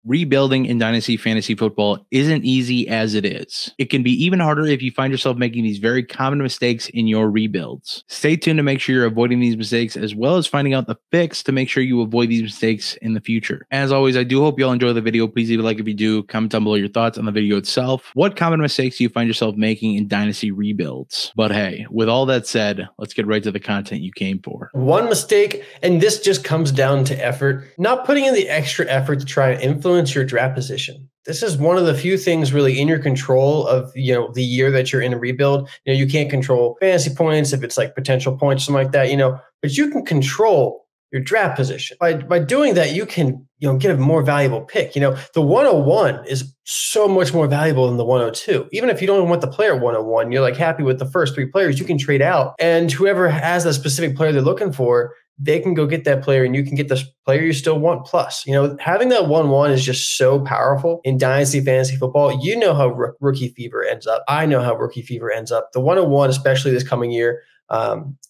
Rebuilding in Dynasty Fantasy Football isn't easy as it is. It can be even harder if you find yourself making these very common mistakes in your rebuilds. Stay tuned to make sure you're avoiding these mistakes, as well as finding out the fix to make sure you avoid these mistakes in the future. As always, I do hope you all enjoy the video. Please leave a like if you do. Comment down below your thoughts on the video itself. What common mistakes do you find yourself making in Dynasty rebuilds? But hey, with all that said, let's get right to the content you came for. One mistake, and this just comes down to effort, not putting in the extra effort to try and influence your draft position. This is one of the few things really in your control of, the year that you're in a rebuild. You can't control fantasy points if it's like potential points, something like that, but you can control your draft position. By doing that, you can, get a more valuable pick. The 101 is so much more valuable than the 102. Even if you don't want the player 101, you're like happy with the first 3 players, you can trade out, and whoever has that specific player they're looking for, they can go get that player and you can get the player you still want plus. Having that 1-1 is just so powerful in Dynasty Fantasy Football. You know how rookie fever ends up. I know how rookie fever ends up. The 101, especially this coming year,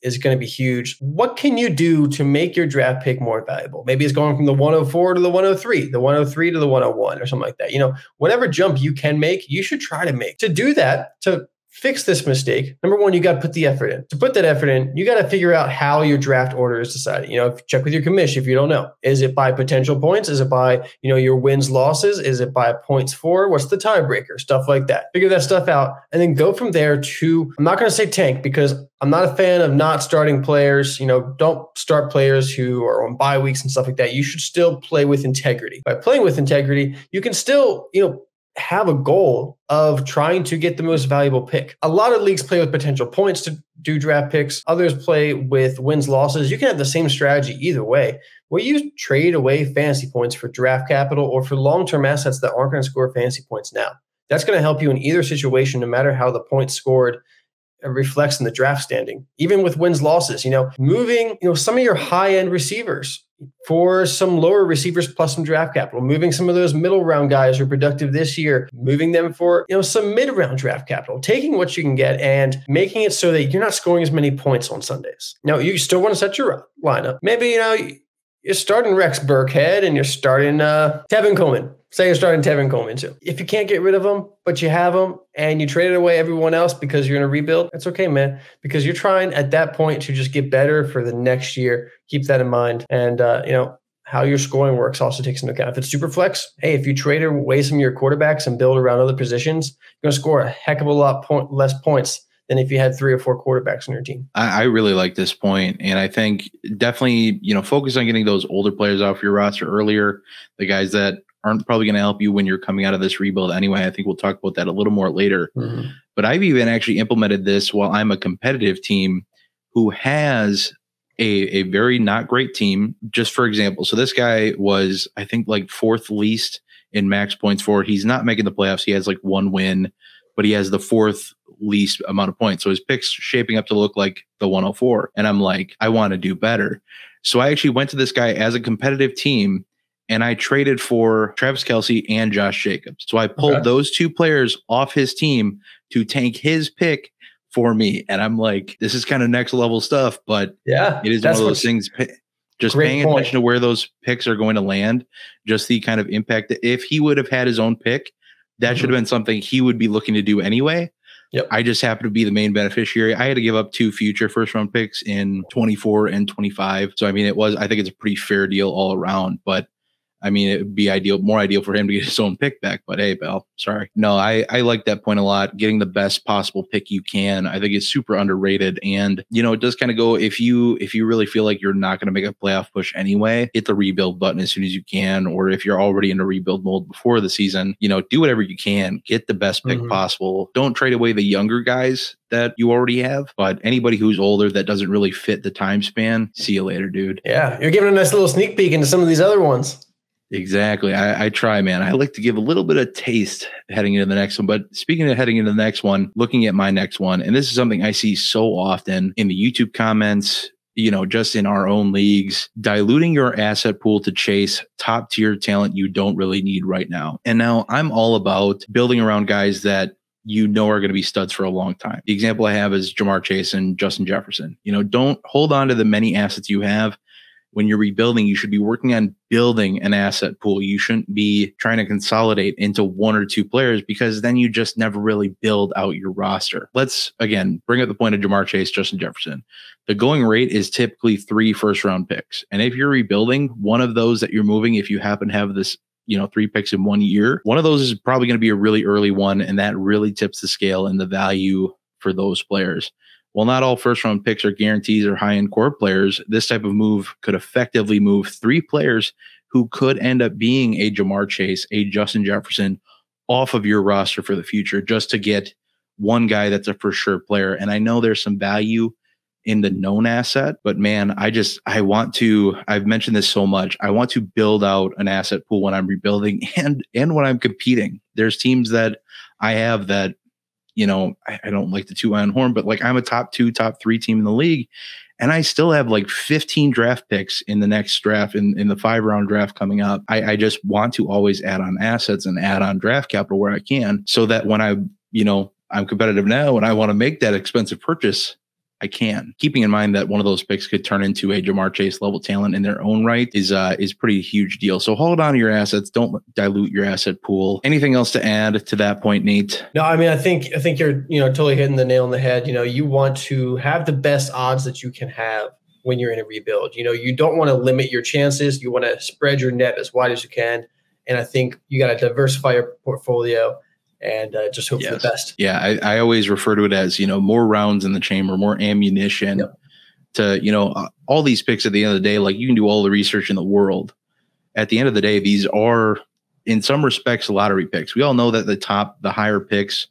is going to be huge. What can you do to make your draft pick more valuable? Maybe it's going from the 104 to the 103, the 103 to the 101 or something like that. Whatever jump you can make, you should try to make. To do that, to fix this mistake, number one, you got to put the effort in. To put that effort in, you got to figure out how your draft order is decided. Check with your commish if you don't know. Is it by potential points? Is it by, your wins, losses? Is it by points for? What's the tiebreaker? Stuff like that. Figure that stuff out and then go from there to, I'm not going to say tank because I'm not a fan of not starting players. Don't start players who are on bye weeks and stuff like that. You should still play with integrity. By playing with integrity, you can still, have a goal of trying to get the most valuable pick. A lot of leagues play with potential points to do draft picks. Others play with wins, losses. You can have the same strategy either way, where you trade away fantasy points for draft capital or for long-term assets that aren't going to score fantasy points now. That's going to help you in either situation, no matter how the points scored reflects in the draft standing. Even with wins, losses, moving, some of your high-end receivers for some lower receivers plus some draft capital, moving some of those middle round guys who are productive this year, moving them for, some mid round draft capital, taking what you can get and making it so that you're not scoring as many points on Sundays. Now, you still want to set your lineup. Maybe, you're starting Rex Burkhead and you're starting Tevin Coleman. Say you're starting Tevin Coleman too. If you can't get rid of them, but you have them and you traded away everyone else because you're in a rebuild, that's okay, man. Because you're trying at that point to just get better for the next year. Keep that in mind. And, how your scoring works also takes into account. If it's super flex, hey, if you trade away some of your quarterbacks and build around other positions, you're going to score a heck of a lot less points than if you had 3 or 4 quarterbacks on your team. I really like this point, and I think definitely, focus on getting those older players off your roster earlier, the guys that aren't probably going to help you when you're coming out of this rebuild anyway. I think we'll talk about that a little more later. Mm-hmm. But I've even actually implemented this while I'm a competitive team who has a very not great team. Just for example, so this guy was, I think, like 4th least in max points for. He's not making the playoffs. He has like 1 win, but he has the 4th least amount of points. So his pick's shaping up to look like the 104. And I'm like, I want to do better. So I actually went to this guy as a competitive team and I traded for Travis Kelce and Josh Jacobs. So I pulled those 2 players off his team to tank his pick for me. And I'm like, this is kind of next level stuff, but yeah, it is one of those things. Just paying attention to where those picks are going to land, just the kind of impact that if he would have had his own pick, that should have been something he would be looking to do anyway. Yep. I just happen to be the main beneficiary. I had to give up 2 future first round picks in 24 and 25. So, I mean, I think it's a pretty fair deal all around, but I mean, it would be more ideal for him to get his own pick back, but hey, Bell, sorry. No, I like that point a lot. Getting the best possible pick you can, I think it's super underrated. And, it does kind of go, if you really feel like you're not going to make a playoff push anyway, hit the rebuild button as soon as you can. Or if you're already in a rebuild mode before the season, do whatever you can, get the best pick possible. Don't trade away the younger guys that you already have, but anybody who's older that doesn't really fit the time span, see you later, dude. Yeah, you're giving a nice little sneak peek into some of these other ones. Exactly. I try, man. I like to give a little bit of taste heading into the next one. But speaking of heading into the next one, looking at my next one, and this is something I see so often in the YouTube comments, just in our own leagues, diluting your asset pool to chase top tier talent you don't really need right now. And now I'm all about building around guys that are going to be studs for a long time. The example I have is Jamar Chase and Justin Jefferson. Don't hold on to the many assets you have. when you're rebuilding, you should be working on building an asset pool. You shouldn't be trying to consolidate into one or two players, because then you just never really build out your roster. Let's, again, bring up the point of Jamar Chase, Justin Jefferson. The going rate is typically 3 first-round picks. And if you're rebuilding, one of those that you're moving, if you happen to have this 3 picks in 1 year, one of those is probably going to be a really early one, and that really tips the scale in the value for those players. While not all first-round picks are guarantees or high-end core players, this type of move could effectively move 3 players who could end up being a Jamar Chase, a Justin Jefferson, off of your roster for the future, just to get one guy that's a for sure player. And I know there's some value in the known asset, but man, I've mentioned this so much. I want to build out an asset pool when I'm rebuilding and when I'm competing. There's teams that I have that, I don't like the two-iron horn, but like I'm a top 2, top 3 team in the league, and I still have like 15 draft picks in the next draft, in the 5-round draft coming up. I just want to always add on assets and add on draft capital where I can, so that when I'm competitive now and I want to make that expensive purchase, I can. Keeping in mind that one of those picks could turn into a Jamar Chase level talent in their own right is pretty huge deal. So hold on to your assets. Don't dilute your asset pool. Anything else to add to that point, Nate? No, I mean, I think you're totally hitting the nail on the head. You want to have the best odds that you can have when you're in a rebuild. You don't want to limit your chances. You want to spread your net as wide as you can. And I think you got to diversify your portfolio and just hope for the best. Yeah, I always refer to it as, more rounds in the chamber, more ammunition to, all these picks at the end of the day. Like, you can do all the research in the world. At the end of the day, these are, in some respects, lottery picks. We all know that the higher picks,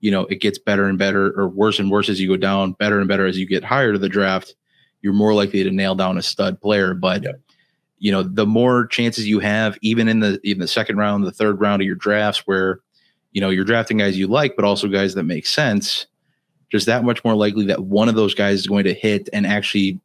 it gets better and better, or worse and worse as you go down, better and better as you get higher to the draft. You're more likely to nail down a stud player. But, the more chances you have, even in the second round, the third round of your drafts, where you're drafting guys you like, but also guys that make sense, just that much more likely that one of those guys is going to hit and actually,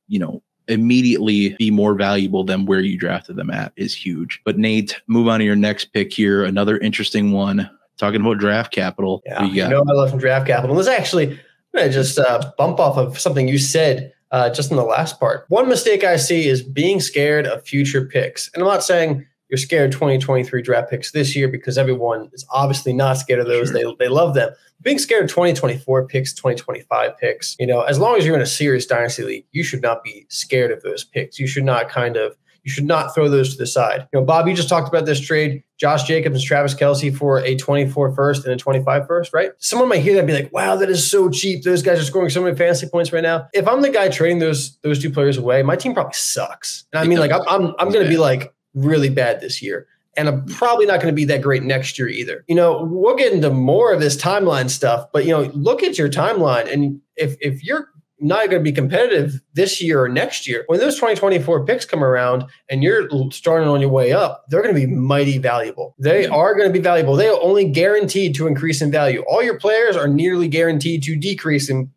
immediately be more valuable than where you drafted them at is huge. But Nate, move on to your next pick here. Another interesting one, talking about draft capital. Yeah, I love some draft capital. Let's actually, I'm going to just bump off of something you said just in the last part. One mistake I see is being scared of future picks. And I'm not saying you're scared of 2023 draft picks this year, because everyone is obviously not scared of those. Sure. They love them. Being scared of 2024 picks, 2025 picks, as long as you're in a serious dynasty league, you should not be scared of those picks. You should not throw those to the side. Bob, you just talked about this trade, Josh Jacobs and Travis Kelce for a 24 first and a 25 first, right? Someone might hear that and be like, wow, that is so cheap. Those guys are scoring so many fantasy points right now. If I'm the guy trading those 2 players away, my team probably sucks. And I mean, like, I'm going to be like really bad this year. And I'm probably not going to be that great next year either. We'll get into more of this timeline stuff, but, look at your timeline. And if you're not going to be competitive this year or next year, when those 2024 picks come around and you're starting on your way up, they're going to be mighty valuable. They are going to be valuable. They are only guaranteed to increase in value. All your players are nearly guaranteed to decrease in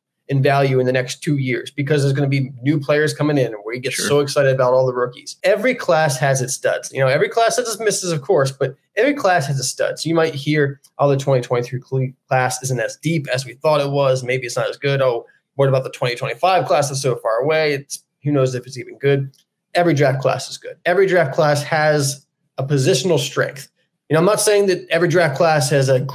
value in the next 2 years, because there's going to be new players coming in, and we get so excited about all the rookies. Every class has its studs. Every class has its misses, of course, but every class has its studs. You might hear, the 2023 class isn't as deep as we thought it was. Maybe it's not as good. Oh, what about the 2025 class that's so far away? Who knows if it's even good. Every draft class is good. Every draft class has a positional strength. I'm not saying that every draft class has a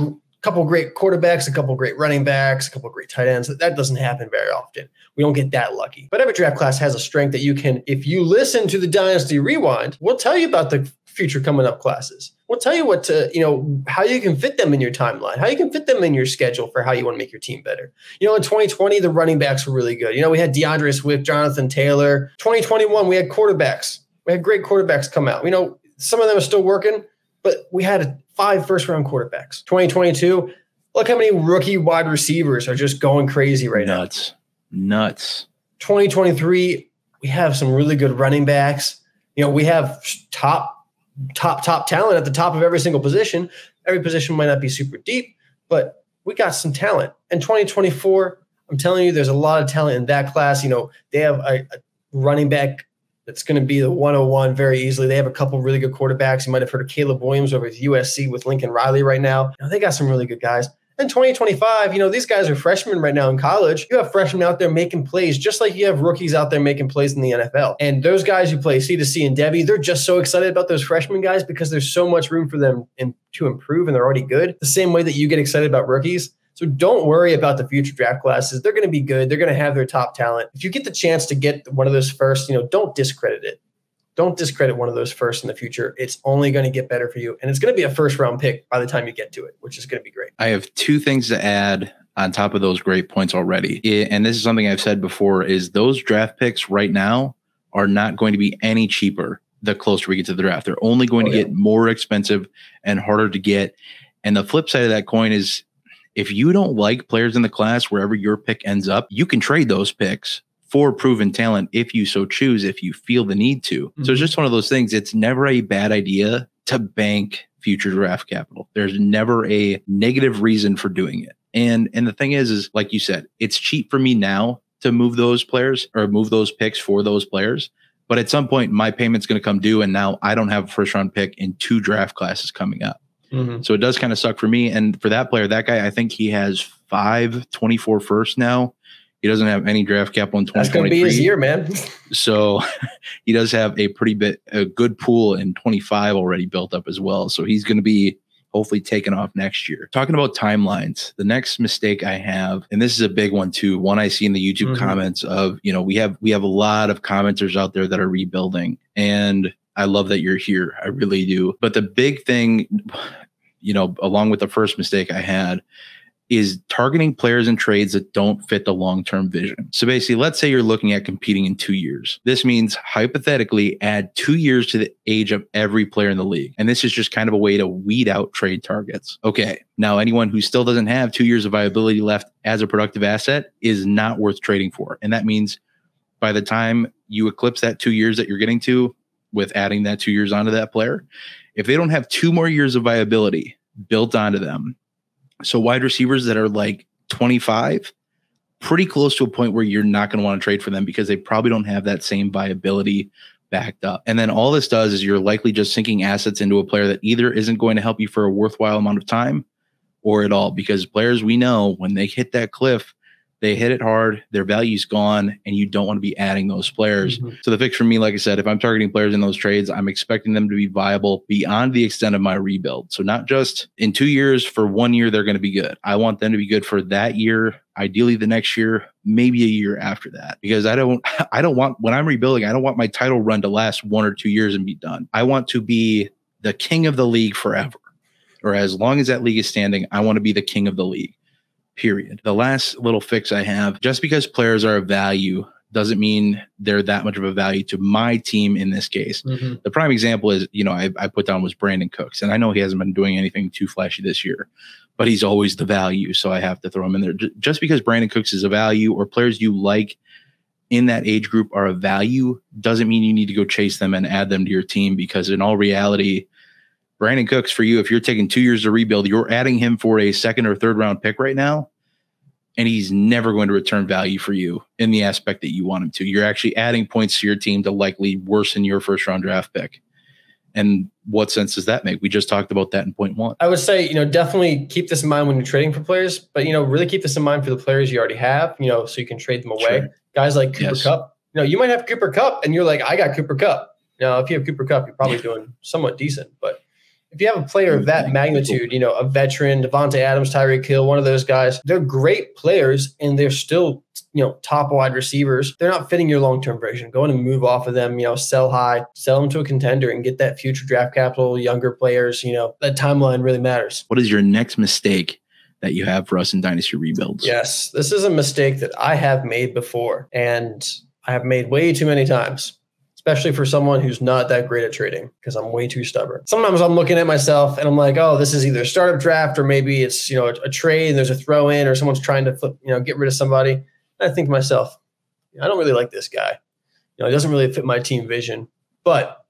couple great quarterbacks, a couple great running backs, a couple great tight ends. That doesn't happen very often. We don't get that lucky. But every draft class has a strength that you can, if you listen to the Dynasty Rewind, we'll tell you about the future coming up classes. We'll tell you how you can fit them in your timeline, how you can fit them in your schedule for how you want to make your team better. In 2020, the running backs were really good. We had DeAndre Swift, Jonathan Taylor. 2021, we had quarterbacks. We had great quarterbacks come out. Some of them are still working, but we had 5 first-round quarterbacks. 2022, look how many rookie wide receivers are just going crazy right now. Nuts. 2023, we have some really good running backs. We have top talent at the top of every single position. Every position might not be super deep, but we got some talent. And 2024, I'm telling you, there's a lot of talent in that class. They have a running back that's going to be the 101 very easily. They have a couple really good quarterbacks. You might have heard of Caleb Williams over at USC with Lincoln Riley right now. They got some really good guys. In 2025, these guys are freshmen right now in college. You have freshmen out there making plays, just like you have rookies out there making plays in the NFL. And those guys who play C2C and Debbie, they're just so excited about those freshman guys because there's so much room for them to improve, and they're already good. The same way that you get excited about rookies. So don't worry about the future draft classes. They're going to be good. They're going to have their top talent. If you get the chance to get one of those first, don't discredit it. Don't discredit one of those first in the future. It's only going to get better for you. And it's going to be a first-round pick by the time you get to it, which is going to be great. I have two things to add on top of those great points already. And this is something I've said before, is those draft picks right now are not going to be any cheaper the closer we get to the draft. They're only going to get more expensive and harder to get. And the flip side of that coin is, if you don't like players in the class, wherever your pick ends up, you can trade those picks for proven talent if you so choose, if you feel the need to. So it's just one of those things. It's never a bad idea to bank future draft capital. There's never a negative reason for doing it. And the thing is like you said, it's cheap for me now to move those players or move those picks for those players. But at some point, my payment's going to come due, and now I don't have a first-round pick in 2 draft classes coming up. So it does kind of suck for me. And for that player, that guy, I think he has 524 first now. He doesn't have any draft capital in 2023. That's going to be his year, man. So he does have a good pool in 25 already built up as well. So he's going to be hopefully taken off next year. Talking about timelines, the next mistake I have, and this is a big one too, one I see in the YouTube comments of, we have a lot of commenters out there that are rebuilding, and I love that you're here. I really do. But the big thing, along with the first mistake I had, is targeting players and trades that don't fit the long-term vision. So basically, let's say you're looking at competing in 2 years. This means hypothetically add 2 years to the age of every player in the league. And this is just kind of a way to weed out trade targets. Okay, now anyone who still doesn't have 2 years of viability left as a productive asset is not worth trading for. And that means by the time you eclipse that 2 years that you're getting to with adding that 2 years onto that player, if they don't have 2 more years of viability built onto them, so wide receivers that are like 25, pretty close to a point where you're not going to want to trade for them because they probably don't have that same viability backed up. And then all this does is you're likely just sinking assets into a player that either isn't going to help you for a worthwhile amount of time or at all, because players we know, when they hit that cliff, they hit it hard, their value's gone, and you don't want to be adding those players. So the fix for me, like I said, if I'm targeting players in those trades, I'm expecting them to be viable beyond the extent of my rebuild. So not just in 2 years, for 1 year, they're going to be good. I want them to be good for that year, ideally the next year, maybe a year after that. Because I don't want, when I'm rebuilding, I don't want my title run to last 1 or 2 years and be done. I want to be the king of the league forever. Or as long as that league is standing, I want to be the king of the league. Period. The last little fix I have, just because players are of value doesn't mean they're that much of a value to my team in this case. The prime example is, I put down was Brandon Cooks, and I know he hasn't been doing anything too flashy this year, but he's always the value. So I have to throw him in there. Just because Brandon Cooks is a value or players you like in that age group are a value doesn't mean you need to go chase them and add them to your team, because in all reality, Brandon Cooks, for you, if you're taking 2 years to rebuild, you're adding him for a 2nd or 3rd round pick right now, and he's never going to return value for you in the aspect that you want him to. You're actually adding points to your team to likely worsen your 1st round draft pick. And what sense does that make? We just talked about that in point 1. I would say, definitely keep this in mind when you're trading for players, but, really keep this in mind for the players you already have, so you can trade them away. Sure. Guys like Cooper Kupp, you might have Cooper Kupp and you're like, I got Cooper Kupp. Now, if you have Cooper Kupp, you're probably doing somewhat decent, but if you have a player of that magnitude, a veteran, Devontae Adams, Tyreek Hill, one of those guys, they're great players and they're still, top wide receivers. They're not fitting your long-term vision. Go in and move off of them, sell high, sell them to a contender and get that future draft capital, younger players, that timeline really matters. What is your next mistake that you have for us in Dynasty Rebuilds? Yes, this is a mistake that I have made before, and I have made way too many times, especially for someone who's not that great at trading, because I'm way too stubborn. Sometimes I'm looking at myself and I'm like, oh, this is either a startup draft or maybe it's, a trade and there's a throw in or someone's trying to flip, get rid of somebody. And I think to myself, I don't really like this guy. He doesn't really fit my team vision, but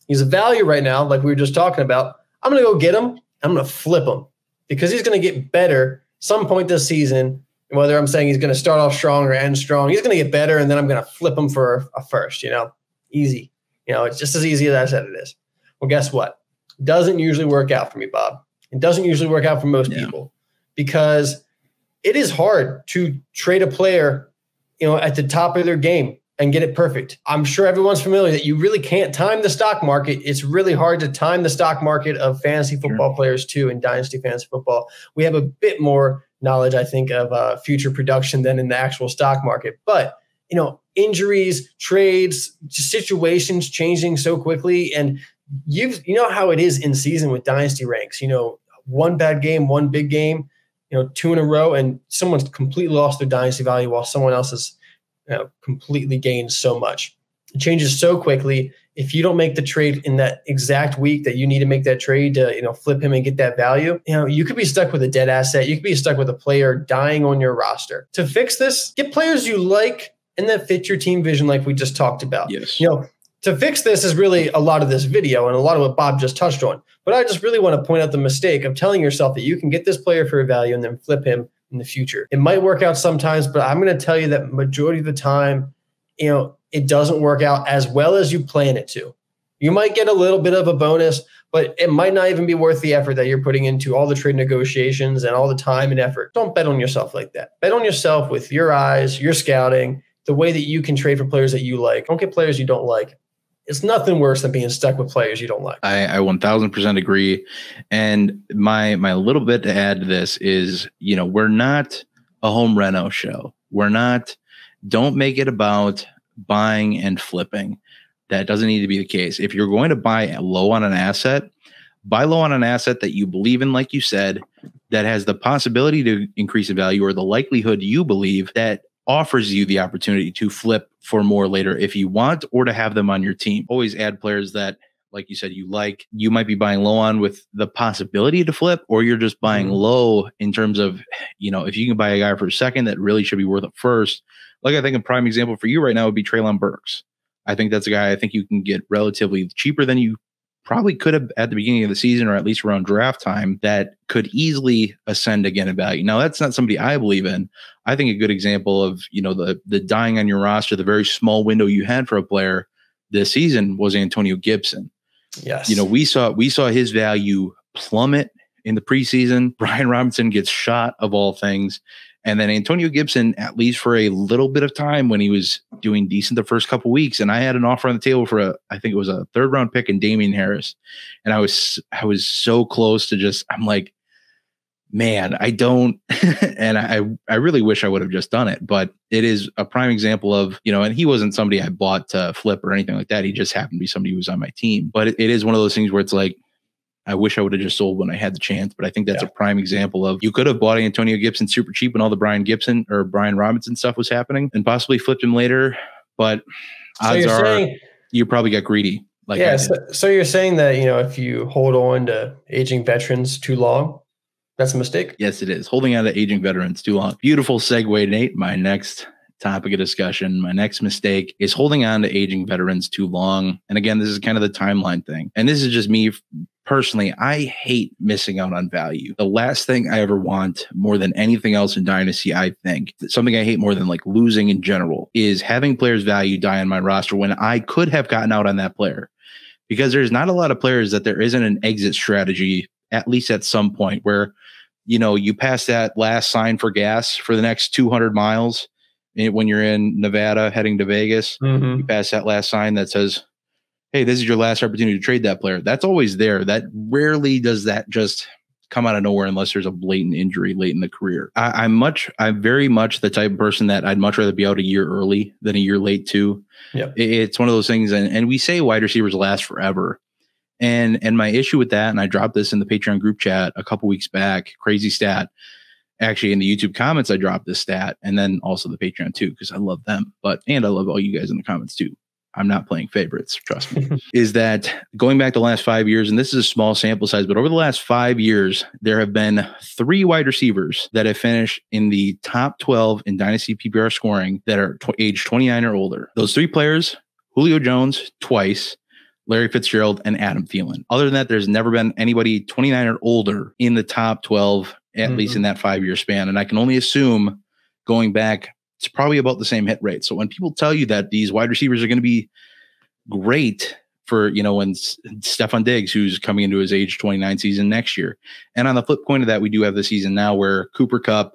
he's a value right now. Like we were just talking about, I'm going to go get him. I'm going to flip him because he's going to get better some point this season. Whether I'm saying he's going to start off strong or end strong, he's going to get better. And then I'm going to flip him for a first, Easy. It's just as easy as I said it is. Well, guess what? It doesn't usually work out for me, Bob. It doesn't usually work out for most people. because it is hard to trade a player, at the top of their game and get it perfect. I'm sure everyone's familiar that you really can't time the stock market. It's really hard to time the stock market of fantasy football players too in Dynasty Fantasy Football. We have a bit more knowledge, I think, of future production than in the actual stock market. But, injuries, trades, situations changing so quickly. And you know how it is in season with Dynasty ranks, one bad game, one big game, 2 in a row, and someone's completely lost their dynasty value while someone else has completely gained so much. It changes so quickly. If you don't make the trade in that exact week that you need to make that trade to, flip him and get that value, you could be stuck with a dead asset. You could be stuck with a player dying on your roster. To fix this, get players you like and that fit your team vision like we just talked about. Yes. To fix this is really a lot of this video and a lot of what Bob just touched on. But I just really want to point out the mistake of telling yourself that you can get this player for a value and then flip him in the future. It might work out sometimes, but I'm going to tell you that majority of the time, it doesn't work out as well as you plan it to. You might get a little bit of a bonus, but it might not even be worth the effort that you're putting into all the trade negotiations and all the time and effort. Don't bet on yourself like that. Bet on yourself with your eyes, your scouting, the way that you can trade for players that you like. Don't get players you don't like. It's nothing worse than being stuck with players you don't like. I 1000% agree. And my little bit to add to this is, we're not a home Reno show. Don't make it about buying and flipping. That doesn't need to be the case. If you're going to buy low on an asset, buy low on an asset that you believe in, like you said, that has the possibility to increase in value or the likelihood you believe that offers you the opportunity to flip for more later if you want, or to have them on your team. Always add players that, like you said, you like. You might be buying low on with the possibility to flip, or you're just buying low in terms of, if you can buy a guy for a second that really should be worth a first. Like I think a prime example for you right now would be Treylon Burks. I think that's a guy I think you can get relatively cheaper than you probably could have at the beginning of the season, or at least around draft time, that could easily ascend again in value. Now, that's not somebody I believe in. I think a good example of, the dying on your roster, the very small window you had for a player this season was Antonio Gibson. Yes. We saw his value plummet in the preseason. Brian Robinson gets shot of all things. And then Antonio Gibson, at least for a little bit of time when he was doing decent the first couple of weeks, and I had an offer on the table for I think it was a 3rd round pick in Damian Harris. And I was so close to I'm like, man, I don't, and I really wish I would have just done it, but it is a prime example of, and he wasn't somebody I bought to flip or anything like that. He just happened to be somebody who was on my team. But it is one of those things where it's like, I wish I would have just sold when I had the chance, but I think that's a prime example of, you could have bought Antonio Gibson super cheap when all the Brian Robinson stuff was happening and possibly flipped him later. But odds are you probably got greedy. So you're saying that, if you hold on to aging veterans too long, that's a mistake? Yes, it is. Holding on to aging veterans too long. Beautiful segue, Nate. My next topic of discussion, my next mistake is holding on to aging veterans too long. And again, this is kind of the timeline thing. And this is just me personally. I hate missing out on value. The last thing I ever want more than anything else in Dynasty, I think, something I hate more than like losing in general, is having players' value die on my roster when I could have gotten out on that player. Because there's not a lot of players that there isn't an exit strategy, at least at some point, where, you pass that last sign for gas for the next 200 miles when you're in Nevada heading to Vegas. You pass that last sign that says, hey, this is your last opportunity to trade that player. That's always there. That rarely does that just come out of nowhere unless there's a blatant injury late in the career. I'm very much the type of person that I'd much rather be out a year early than a year late too. Yep. It's one of those things. And we say wide receivers last forever. And my issue with that, and I dropped this in the Patreon group chat a couple weeks back, crazy stat. Actually, in the YouTube comments, I dropped this stat, and then also the Patreon too, because I love them. And I love all you guys in the comments too. I'm not playing favorites, trust me. Is that going back the last 5 years, and this is a small sample size, but over the last 5 years, there have been 3 wide receivers that have finished in the top 12 in Dynasty PPR scoring that are age 29 or older. Those 3 players, Julio Jones twice, Larry Fitzgerald, and Adam Thielen. Other than that, there's never been anybody 29 or older in the top 12, at least in that 5-year span. And I can only assume going back, it's probably about the same hit rate. So when people tell you that these wide receivers are going to be great for, when Stefan Diggs, who's coming into his age 29 season next year. And on the flip point of that, we do have the season now where Cooper Kupp,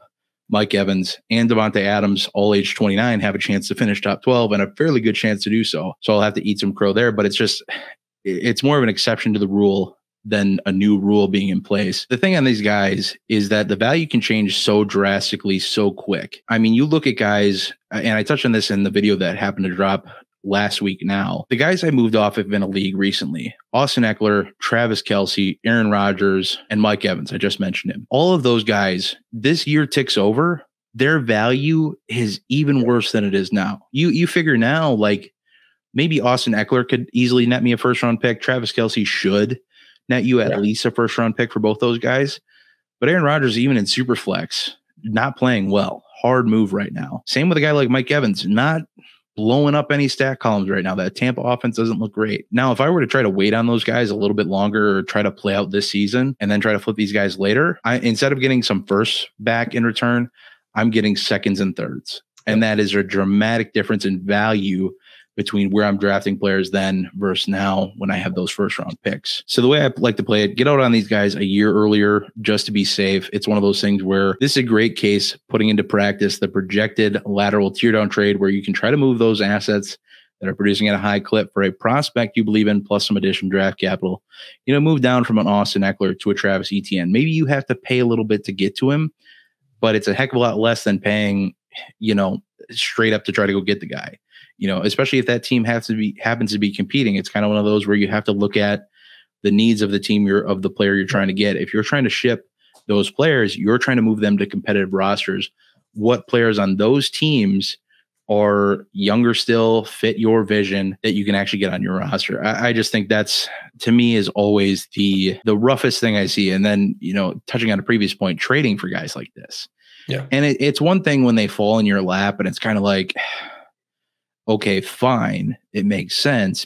Mike Evans, and Devontae Adams, all age 29, have a chance to finish top 12 and a fairly good chance to do so. So I'll have to eat some crow there, but it's more of an exception to the rule than a new rule being in place. The thing on these guys is that the value can change so drastically, so quick. I mean, you look at guys, and I touched on this in the video that happened to drop last week now. The guys I moved off have been a league recently. Austin Eckler, Travis Kelce, Aaron Rodgers, and Mike Evans. I just mentioned him. All of those guys, this year ticks over, their value is even worse than it is now. You figure now, like, maybe Austin Eckler could easily net me a first-round pick. Travis Kelce should net you at least a first-round pick for both those guys. But Aaron Rodgers, even in Superflex, not playing well. Hard move right now. Same with a guy like Mike Evans, not blowing up any stat columns right now. That Tampa offense doesn't look great. Now, if I were to try to wait on those guys a little bit longer or try to play out this season and then try to flip these guys later, instead of getting some firsts back in return, I'm getting seconds and thirds. And that is a dramatic difference in value between where I'm drafting players then versus now when I have those first round picks. So the way I like to play it, get out on these guys a year earlier just to be safe. It's one of those things where this is a great case putting into practice the projected lateral tear down trade where you can try to move those assets that are producing at a high clip for a prospect you believe in plus some additional draft capital. Move down from an Austin Eckler to a Travis Etienne. Maybe you have to pay a little bit to get to him, but it's a heck of a lot less than paying, straight up to try to go get the guy. Especially if that team happens to be competing, it's kind of one of those where you have to look at the needs of the team of the player you're trying to get. If you're trying to ship those players, you're trying to move them to competitive rosters. What players on those teams are younger still, fit your vision that you can actually get on your roster? I just think that's, to me, is always the roughest thing I see. And then, touching on a previous point, trading for guys like this. Yeah. And it's one thing when they fall in your lap and it's kind of like, okay, fine. It makes sense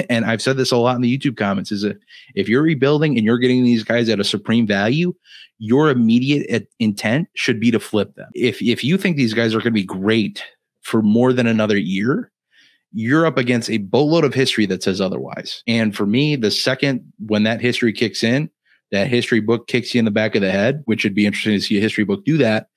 and I've said this a lot in the YouTube comments, is that if you're rebuilding and you're getting these guys at a supreme value, your immediate intent should be to flip them. If you think these guys are going to be great for more than another year, you're up against a boatload of history that says otherwise. And for me, the second when that history kicks in, that history book kicks you in the back of the head, which would be interesting to see a history book do that.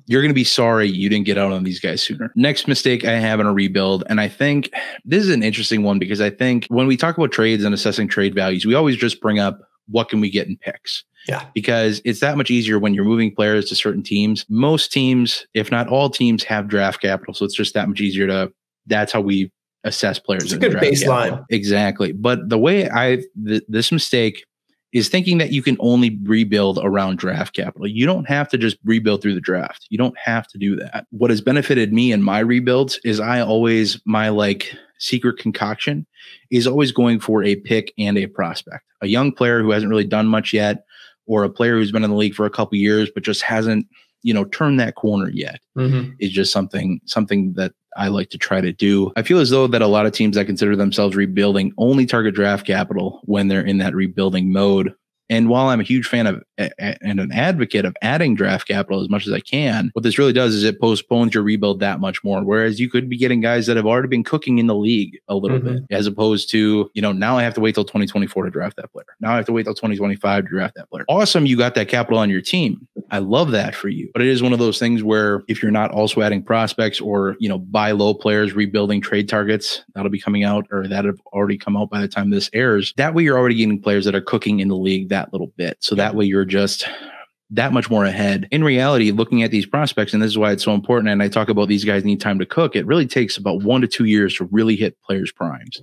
You're going to be sorry you didn't get out on these guys sooner. Next mistake I have in a rebuild, and I think this is an interesting one because I think when we talk about trades and assessing trade values, we always just bring up what can we get in picks. Yeah. Because it's that much easier when you're moving players to certain teams. Most teams, if not all teams, have draft capital. So it's just that much easier that's how we assess players. It's a good baseline. Capital. Exactly. But the way this mistake is thinking that you can only rebuild around draft capital. You don't have to just rebuild through the draft. You don't have to do that. What has benefited me in my rebuilds is my secret concoction is always going for a pick and a prospect. A young player who hasn't really done much yet, or a player who's been in the league for a couple years, but just hasn't, turned that corner yet, is just something that I like to try to do. I feel as though that a lot of teams that consider themselves rebuilding only target draft capital when they're in that rebuilding mode. And while I'm a huge fan of and an advocate of adding draft capital as much as I can, what this really does is it postpones your rebuild that much more. Whereas you could be getting guys that have already been cooking in the league a little bit, as opposed to, now I have to wait till 2024 to draft that player. Now I have to wait till 2025 to draft that player. Awesome. You got that capital on your team. I love that for you. But it is one of those things where if you're not also adding prospects or, buy low players, rebuilding trade targets, that'll be coming out or that have already come out by the time this airs. That way you're already getting players that are cooking in the league that little bit. So that way you're just that much more ahead. In reality, looking at these prospects, and this is why it's so important, and I talk about these guys need time to cook, it really takes about 1 to 2 years to really hit players' primes.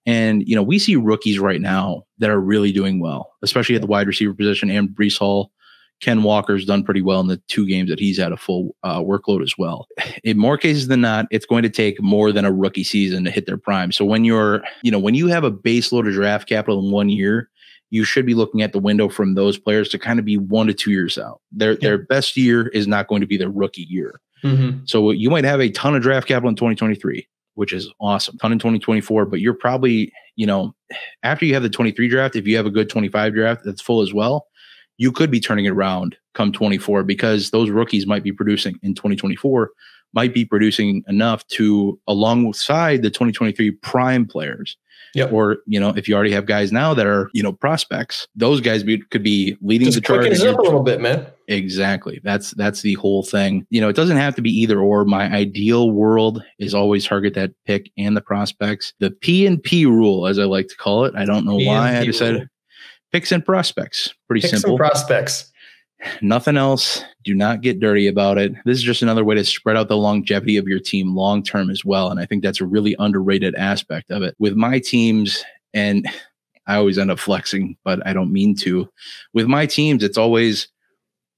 And, we see rookies right now that are really doing well, especially at the wide receiver position. And Breece Hall, Ken Walker's done pretty well in the 2 games that he's had a full workload as well. In more cases than not, it's going to take more than a rookie season to hit their prime. So when when you have a base load of draft capital in 1 year, you should be looking at the window from those players to kind of be 1 to 2 years out. Their best year is not going to be their rookie year. So you might have a ton of draft capital in 2023, which is awesome. Ton in 2024, but you're probably, after you have the 23 draft, if you have a good 25 draft that's full as well, you could be turning it around come 24 because those rookies might be producing in 2024, might be producing enough to, alongside the 2023 prime players, Yep. Or, if you already have guys now that are, prospects, those guys could be leading the charge. Just quicken it up a little bit, man. Exactly. That's the whole thing. It doesn't have to be either or. My ideal world is always target that pick and the prospects. The P&P rule, as I like to call it. I don't know why I decided picks and prospects. Pretty simple. Picks and prospects. Nothing else. Do not get dirty about it. This is just another way to spread out the longevity of your team long term as well. And I think that's a really underrated aspect of it. With my teams, and I always end up flexing, but I don't mean to. With my teams, it's always,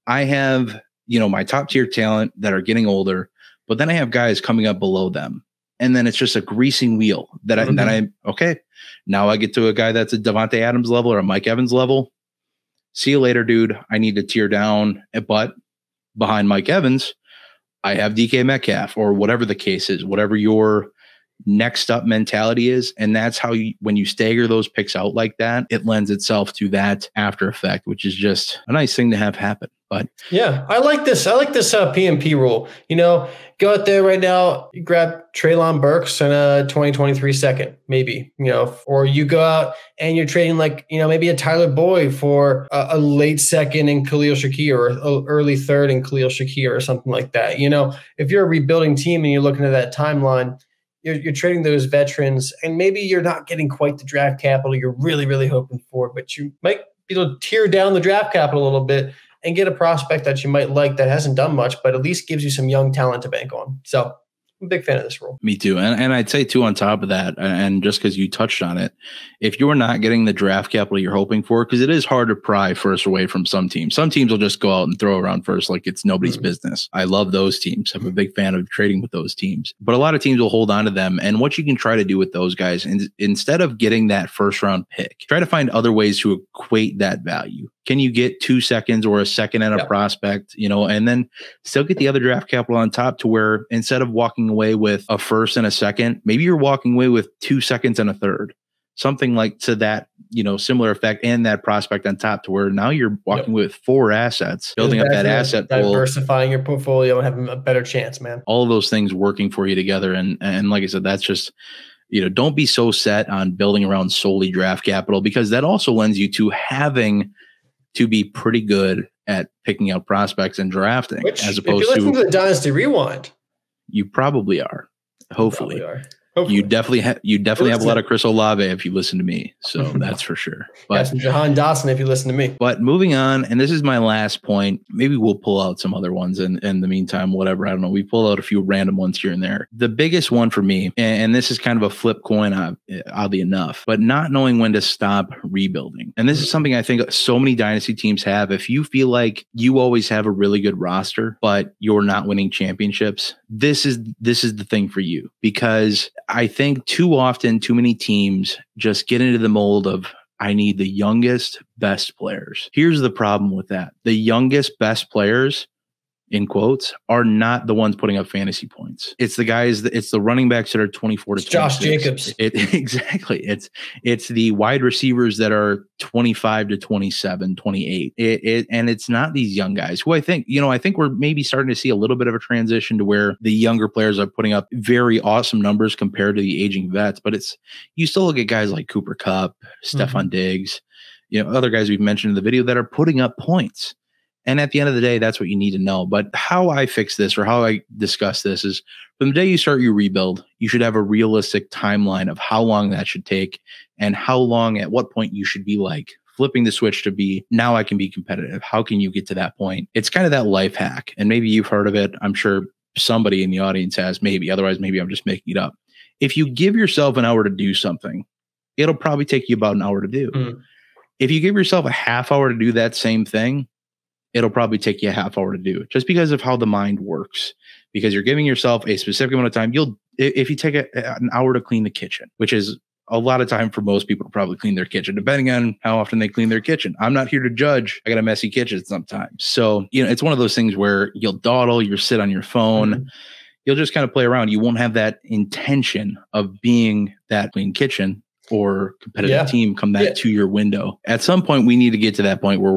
I have, my top tier talent that are getting older, but then I have guys coming up below them. And then it's just a greasing wheel that okay, now I get to a guy that's a Devontae Adams level or a Mike Evans level. See you later, dude. I need to tear down, but behind Mike Evans, I have DK Metcalf or whatever the case is, whatever your next up mentality is. And that's how when you stagger those picks out like that, it lends itself to that after effect, which is just a nice thing to have happen. But yeah, I like this P&P rule. Go out there right now, you grab Treylon Burks and a 2023 second, maybe, or you go out and you're trading maybe a Tyler Boyd for a late second in Khalil Shakir or early third in Khalil Shakir or something like that. If you're a rebuilding team and you're looking at that timeline, you're trading those veterans, and maybe you're not getting quite the draft capital you're really, really hoping for, but you might be able to tear down the draft capital a little bit and get a prospect that you might like that hasn't done much, but at least gives you some young talent to bank on. So I'm a big fan of this rule. Me too. And I'd say too, on top of that, and just because you touched on it, if you're not getting the draft capital you're hoping for, because it is hard to pry first away from some teams. Some teams will just go out and throw around first like it's nobody's business. I love those teams. I'm a big fan of trading with those teams. But a lot of teams will hold on to them. And what you can try to do with those guys, instead of getting that first round pick, try to find other ways to equate that value. Can you get 2 seconds or a second and a prospect, and then still get the other draft capital on top to where instead of walking away with a first and a second, maybe you're walking away with 2 seconds and a third, something like to that, similar effect, and that prospect on top to where now you're walking with 4 assets, building up that asset pool, diversifying your portfolio and having a better chance, man. All of those things working for you together. And like I said, that's just, don't be so set on building around solely draft capital, because that also lends you to having to be pretty good at picking out prospects and drafting, as opposed if you listen to the Dynasty Rewind. You probably are. Hopefully. You definitely have a lot of Chris Olave if you listen to me. So that's for sure. But some Jahan Dotson if you listen to me. But moving on, and this is my last point. Maybe we'll pull out some other ones in the meantime, whatever. I don't know. We pull out a few random ones here and there. The biggest one for me, and this is kind of a flip coin, oddly enough, but not knowing when to stop rebuilding. And this is something I think so many dynasty teams have. If you feel like you always have a really good roster, but you're not winning championships, this is the thing for you, because I think too often, too many teams just get into the mold of, I need the youngest, best players. Here's the problem with that. The youngest, best players, in quotes, are not the ones putting up fantasy points. It's the guys, it's the running backs that are 24 to 26. Josh Jacobs. Exactly. It's the wide receivers that are 25 to 27, 28. And it's not these young guys who I think we're maybe starting to see a little bit of a transition to where the younger players are putting up very awesome numbers compared to the aging vets. But you still look at guys like Cooper Kupp, Stephon Diggs, other guys we've mentioned in the video that are putting up points. And at the end of the day, that's what you need to know. But how I fix this, or how I discuss this, is from the day you start your rebuild, you should have a realistic timeline of how long that should take, and how long, at what point you should be like flipping the switch to be, now I can be competitive. How can you get to that point? It's kind of that life hack. And maybe you've heard of it. I'm sure somebody in the audience has, maybe. Otherwise, maybe I'm just making it up. If you give yourself an hour to do something, it'll probably take you about an hour to do. If you give yourself a half hour to do that same thing, it'll probably take you a half hour to do it, just because of how the mind works. Because you're giving yourself a specific amount of time. If you take an hour to clean the kitchen, which is a lot of time for most people to probably clean their kitchen, depending on how often they clean their kitchen. I'm not here to judge. I got a messy kitchen sometimes. So, it's one of those things where you'll dawdle, you'll sit on your phone, you'll just kind of play around. You won't have that intention of being that clean kitchen or competitive team come back to your window. At some point, we need to get to that point where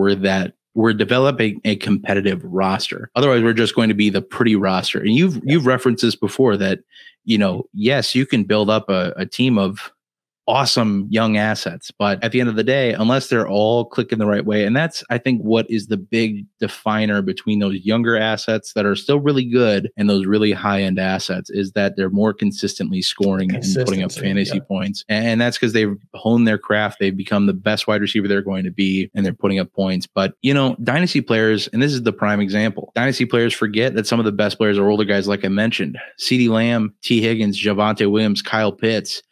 we're developing a competitive roster. Otherwise, we're just going to be the pretty roster. And you've referenced this before that, yes, you can build up a team of awesome young assets. But at the end of the day, unless they're all clicking the right way, and that's, I think, what is the big definer between those younger assets that are still really good and those really high-end assets, is that they're more consistently scoring and putting up fantasy points. And that's because they've honed their craft. They've become the best wide receiver they're going to be, and they're putting up points. But, you know, dynasty players, and this is the prime example, dynasty players forget that some of the best players are older guys, like I mentioned. CeeDee Lamb, T. Higgins, Javonte Williams, Kyle Pitts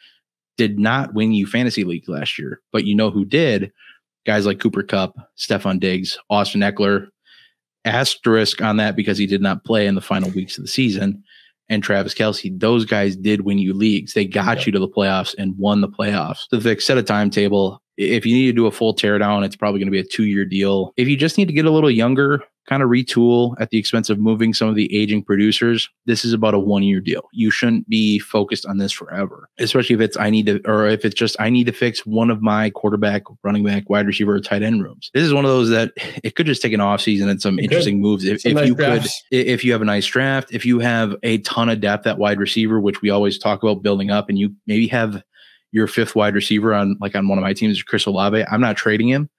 did not win you fantasy league last year, but you know who did? Guys like Cooper Kupp, Stephon Diggs, Austin Eckler, asterisk on that because he did not play in the final weeks of the season, and Travis Kelce. Those guys did win you leagues. They got you to the playoffs and won the playoffs. So Vic, set a timetable. If you need to do a full teardown, it's probably going to be a 2-year deal. If you just need to get a little younger, kind of retool at the expense of moving some of the aging producers, this is about a 1-year deal. You shouldn't be focused on this forever, especially if it's I need to fix one of my quarterback, running back, wide receiver, or tight end rooms. This is one of those that it could just take an off season and some interesting moves. If you have a nice draft, if you have a ton of depth at wide receiver, which we always talk about building up, and you maybe have your 5th wide receiver on one of my teams, Chris Olave. I'm not trading him,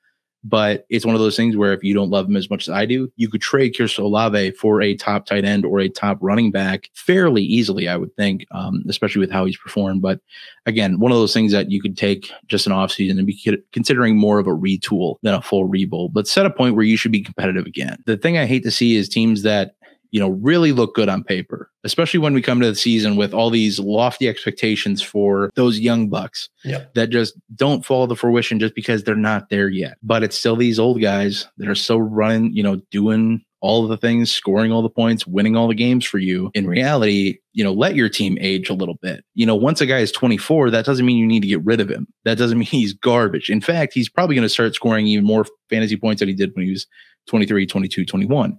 but it's one of those things where if you don't love him as much as I do, you could trade Chris Olave for a top tight end or a top running back fairly easily, I would think, especially with how he's performed. But again, one of those things that you could take just an offseason and be considering more of a retool than a full rebuild, but set a point where you should be competitive again. The thing I hate to see is teams that, you know, really look good on paper, especially when we come to the season with all these lofty expectations for those young bucks that just don't fall to fruition just because they're not there yet. But it's still these old guys that are still running, you know, doing all of the things, scoring all the points, winning all the games for you. In reality, you know, let your team age a little bit. You know, once a guy is 24, that doesn't mean you need to get rid of him. That doesn't mean he's garbage. In fact, he's probably going to start scoring even more fantasy points than he did when he was 23, 22, 21.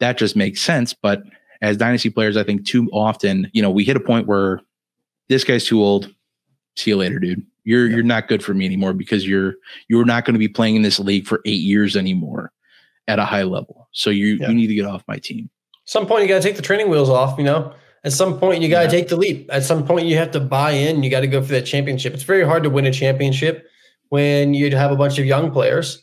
That just makes sense. But as dynasty players, I think too often, you know, we hit a point where this guy's too old. See you later, dude. You're not good for me anymore because you're not going to be playing in this league for 8 years anymore at a high level. So you need to get off my team. At some point, you got to take the training wheels off, you know. At some point, you got to take the leap. At some point, you have to buy in. You got to go for that championship. It's very hard to win a championship when you have a bunch of young players.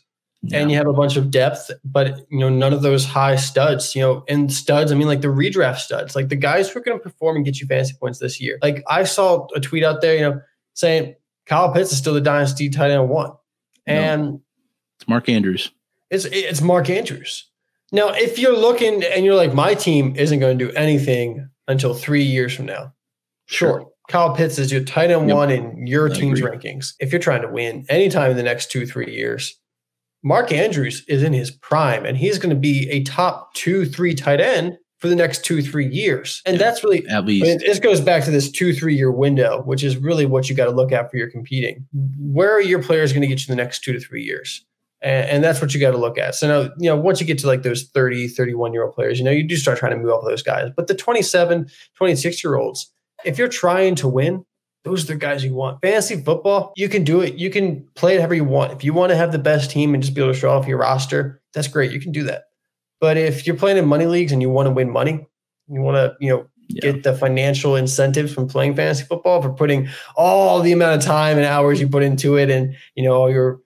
And you have a bunch of depth, but, you know, none of those high studs, you know, and studs, I mean, like the redraft studs, like the guys who are going to perform and get you fantasy points this year. Like I saw a tweet out there, you know, saying Kyle Pitts is still the dynasty tight end 1. And it's Mark Andrews. It's Mark Andrews. Now, if you're looking and you're like, my team isn't going to do anything until 3 years from now. Sure. Kyle Pitts is your tight end 1 in your team's rankings. If you're trying to win anytime in the next 2-3 years, Mark Andrews is in his prime, and he's going to be a top 2-3 tight end for the next 2-3 years. And that's really, at least, I mean, this goes back to this 2-3 year window, which is really what you got to look at for your competing. Where are your players going to get you in the next 2 to 3 years? And that's what you got to look at. So now, you know, once you get to like those 30, 31-year-old players, you know, you do start trying to move off those guys. But the 27, 26-year-olds, if you're trying to win, those are the guys you want. Fantasy football, you can do it. You can play it however you want. If you want to have the best team and just be able to show off your roster, that's great. You can do that. But if you're playing in money leagues and you want to win money, you want to, you know, get the financial incentives from playing fantasy football, for putting all the amount of time and hours you put into it, and, you know, all your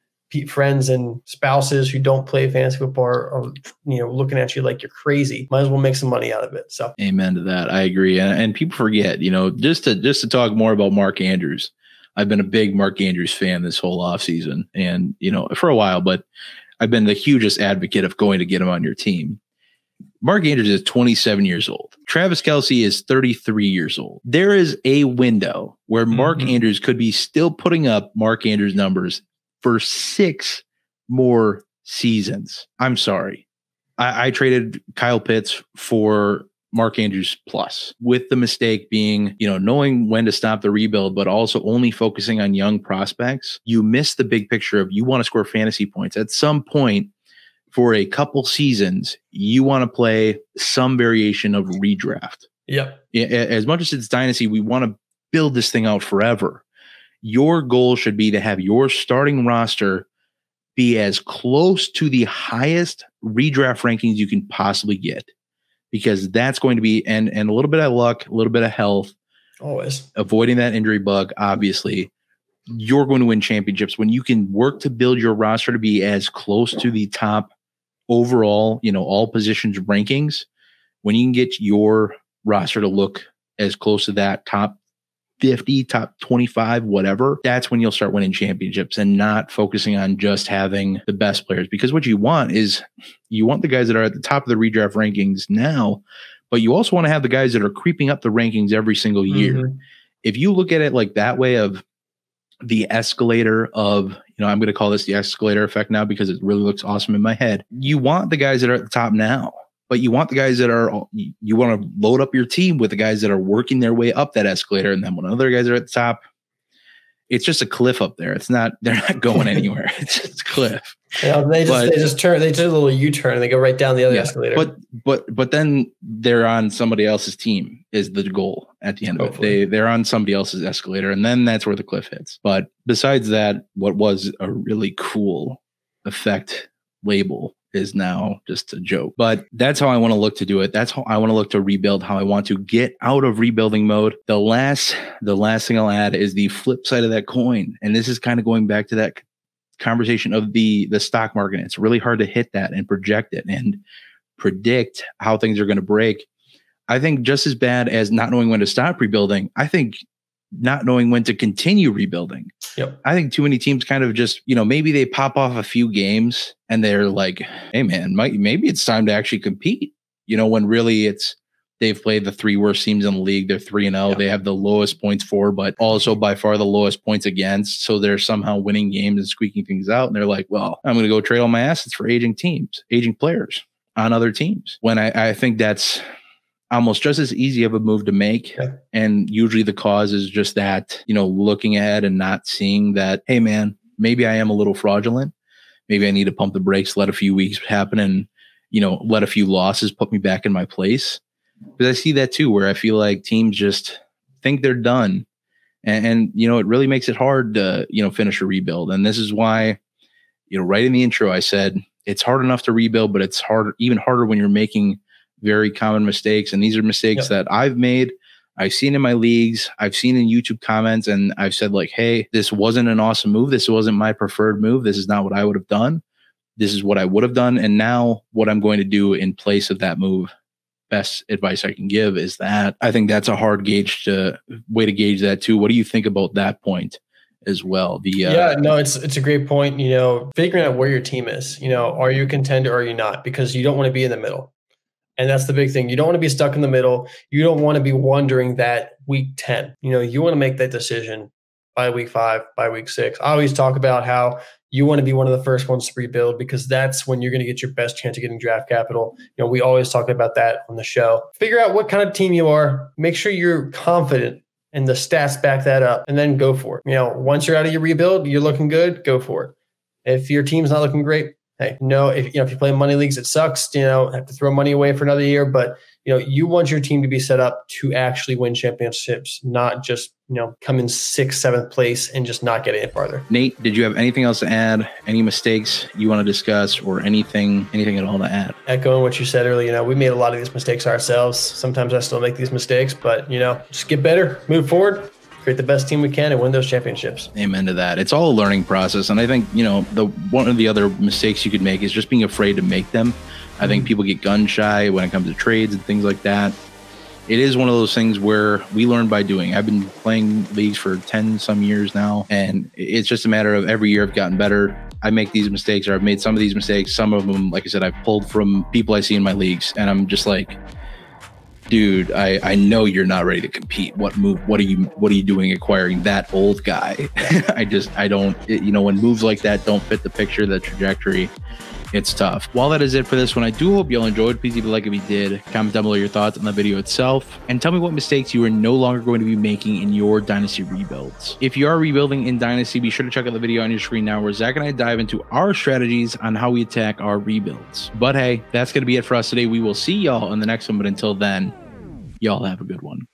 friends and spouses who don't play fantasy football are, you know, looking at you like you're crazy. Might as well make some money out of it. So, amen to that. I agree. And people forget, you know, just to talk more about Mark Andrews. I've been a big Mark Andrews fan this whole offseason, and, you know, for a while, but I've been the hugest advocate of going to get him on your team. Mark Andrews is 27 years old. Travis Kelce is 33 years old. There is a window where Mark Andrews could be still putting up Mark Andrews numbers for 6 more seasons. I'm sorry. I traded Kyle Pitts for Mark Andrews plus, with the mistake being, you know, knowing when to stop the rebuild, but also only focusing on young prospects. You miss the big picture of, you want to score fantasy points. At some point for a couple seasons, you want to play some variation of redraft. Yep. As much as it's dynasty, we want to build this thing out forever. Your goal should be to have your starting roster be as close to the highest redraft rankings you can possibly get, because that's going to be, and a little bit of luck, a little bit of health, always avoiding that injury bug, obviously. you're going to win championships. When you can work to build your roster to be as close to the top overall, all positions rankings, when you can get your roster to look as close to that top 50, top 25, whatever, that's when you'll start winning championships and not focusing on just having the best players. Because what you want is you want the guys that are at the top of the redraft rankings now, but you also want to have the guys that are creeping up the rankings every single year. If you look at it like that way of the escalator of, I'm going to call this the escalator effect now because it really looks awesome in my head. You want the guys that are at the top now, but you want the guys that are, you want to load up your team with the guys that are working their way up that escalator. And then when other guys are at the top, it's just a cliff up there. They're not going anywhere. It's just a cliff. They just do a little U-turn and they go right down the other escalator. But then they're on somebody else's team is the goal at the end of it. They're on somebody else's escalator, and then that's where the cliff hits. But besides that, what was a really cool effect label is now just a joke. But that's how I want to look to do it. That's how I want to look to rebuild, how I want to get out of rebuilding mode. The last thing I'll add is the flip side of that coin. And this is kind of going back to that conversation of the stock market. It's really hard to hit that and project it and predict how things are going to break. I think just as bad as not knowing when to stop rebuilding, I think not knowing when to continue rebuilding. Yep. I think too many teams kind of just, maybe they pop off a few games and they're like, hey man, maybe it's time to actually compete. When really they've played the 3 worst teams in the league. They're 3-0. Yep. They have the lowest points for, but also by far the lowest points against. So they're somehow winning games and squeaking things out. And they're like, well, I'm going to go trade all my assets for aging players on other teams. When I think that's almost just as easy of a move to make. Yeah. And usually the cause is just that, looking ahead and not seeing that, hey man, maybe I am a little fraudulent. Maybe I need to pump the brakes, let a few weeks happen and, let a few losses put me back in my place. Because I see that too, where I feel like teams just think they're done. And it really makes it hard to, finish a rebuild. And this is why, right in the intro, I said, it's hard enough to rebuild, but it's even harder when you're making very common mistakes. And these are mistakes that I've made. I've seen in my leagues. I've seen in YouTube comments. And I've said like, hey, this wasn't an awesome move. This wasn't my preferred move. This is not what I would have done. This is what I would have done. And now what I'm going to do in place of that move, best advice I can give is that I think that's a hard way to gauge that too. What do you think about that point as well? It's a great point. Figuring out where your team is, are you a contender or are you not? Because you don't want to be in the middle. And that's the big thing. You don't want to be stuck in the middle. You don't want to be wondering that week 10. You want to make that decision by week 5, by week 6. I always talk about how you want to be one of the first ones to rebuild because that's when you're going to get your best chance of getting draft capital. We always talk about that on the show. Figure out what kind of team you are. Make sure you're confident and the stats back that up and then go for it. Once you're out of your rebuild, you're looking good, go for it. If your team's not looking great, hey, if you play money leagues, it sucks, have to throw money away for another year, but you want your team to be set up to actually win championships, not just, come in 6th, 7th place and just not get any farther. Nate, did you have anything else to add? Any mistakes you want to discuss or anything at all to add? Echoing what you said earlier, we made a lot of these mistakes ourselves. Sometimes I still make these mistakes, but, just get better, move forward, create the best team we can and win those championships. Amen to that. It's all a learning process. And I think, one of the other mistakes you could make is just being afraid to make them. I think people get gun shy when it comes to trades and things like that. It is one of those things where we learn by doing. I've been playing leagues for 10 some years now, and it's just a matter of every year I've gotten better. I make these mistakes, or I've made some of these mistakes. Some of them, like I said, I've pulled from people I see in my leagues, and I'm just like, dude, I know you're not ready to compete. What are you doing acquiring that old guy? I don't, when moves like that don't fit the picture, the trajectory, it's tough. While that is it for this one, I do hope you all enjoyed. Please leave a like if you did. Comment down below your thoughts on the video itself. And tell me what mistakes you are no longer going to be making in your Dynasty rebuilds. If you are rebuilding in Dynasty, be sure to check out the video on your screen now where Zach and I dive into our strategies on how we attack our rebuilds. But hey, that's going to be it for us today. We will see y'all in the next one. But until then, y'all have a good one.